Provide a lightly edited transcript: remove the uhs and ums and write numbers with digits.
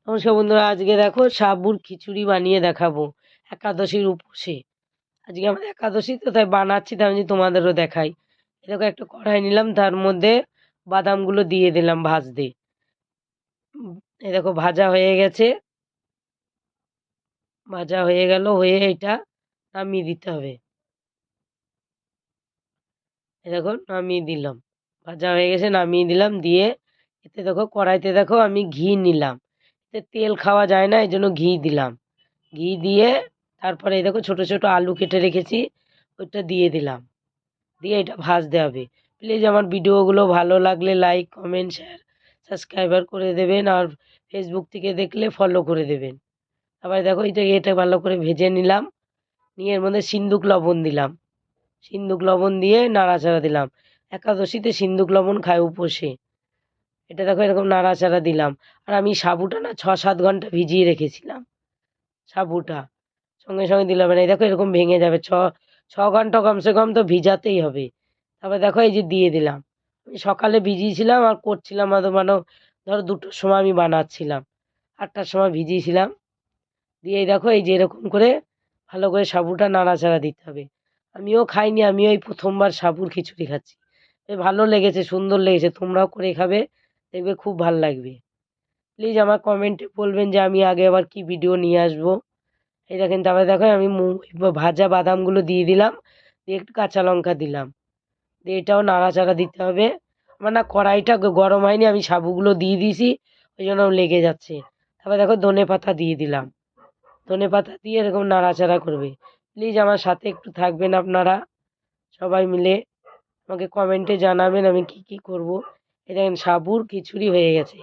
নমস্কার বন্ধুরা, আজকে দেখো সাবুর খিচুড়ি বানিয়ে দেখাবো একাদশীর উপোসে। আজকে আমার একাদশী তো তাই বানাচ্ছি, তাই আমি তোমাদেরও দেখাই। এই দেখো একটা কড়াই নিলাম, তার মধ্যে বাদামগুলো দিয়ে দিলাম ভাজতে। এই দেখো ভাজা হয়ে গেছে, ভাজা হয়ে গেল, হয়ে এটা নামিয়ে দিতে হবে। এই দেখো নামিয়ে দিলাম, ভাজা হয়ে গেছে, নামিয়ে দিলাম। দিয়ে এতে দেখো কড়াইতে দেখো আমি ঘি নিলাম। এতে তেল খাওয়া যায় না, এই জন্য ঘি দিলাম। ঘি দিয়ে তারপরে এই দেখো ছোট ছোট আলু কেটে রেখেছি, ওইটা দিয়ে দিলাম। দিয়ে এটা ভাজতে হবে। প্লিজ আমার ভিডিওগুলো ভালো লাগলে লাইক কমেন্ট শেয়ার সাবস্ক্রাইবার করে দেবেন, আর ফেসবুক থেকে দেখলে ফলো করে দেবেন। আবার দেখো এটা ভালো করে ভেজে নিলাম, নিয়ে এর মধ্যে সিন্দুক লবণ দিলাম। সিন্দুক লবণ দিয়ে নাড়াচাড়া দিলাম। একাদশীতে সিন্দুক লবণ খায় উপোসে। এটা দেখো এরকম নাড়াচাড়া দিলাম। আর আমি সাবুটা না 6-7 ঘন্টা ভিজিয়ে রেখেছিলাম। সাবুটা সঙ্গে সঙ্গে দিলাম না, এই দেখো এরকম ভেঙে যাবে। ছ ছ ঘন্টা কমসে কম তো ভিজাতেই হবে। তারপরে দেখো এই যে দিয়ে দিলাম। আমি সকালে ভিজিয়েছিলাম আর করছিলাম ধরো 2টোর সময় আমি বানাচ্ছিলাম, 8টার সময় ভিজিয়েছিলাম। দিয়ে এই দেখো এই যে এরকম করে ভালো করে সাবুটা নাড়াচাড়া দিতে হবে। আমিও খাইনি, আমিও এই প্রথমবার সাবুর খিচুড়ি খাচ্ছি। ভালো লেগেছে, সুন্দর লেগেছে, তোমরাও করে খাবে, দেখবে খুব ভাল লাগবে। প্লিজ আমার কমেন্টে বলবেন যে আমি আগে আবার কি ভিডিও নিয়ে আসবো। এই দেখেন, তারপরে দেখো আমি ভাজা বাদামগুলো দিয়ে দিলাম, দিয়ে একটু কাঁচা লঙ্কা দিলাম। দিয়ে এটাও নাড়াচাড়া দিতে হবে। আমার না কড়াইটা গরম হয়নি, আমি সাবুগুলো দিয়ে দিয়েছি, ওই জন্য লেগে যাচ্ছে। তারপরে দেখো ধনে পাতা দিয়ে দিলাম। ধনে পাতা দিয়ে এরকম নাড়াচাড়া করবে। প্লিজ আমার সাথে একটু থাকবেন আপনারা সবাই মিলে, আমাকে কমেন্টে জানাবেন আমি কি কি করব। এই দেখেন সাবুর খিচুড়ি হয়ে গেছে।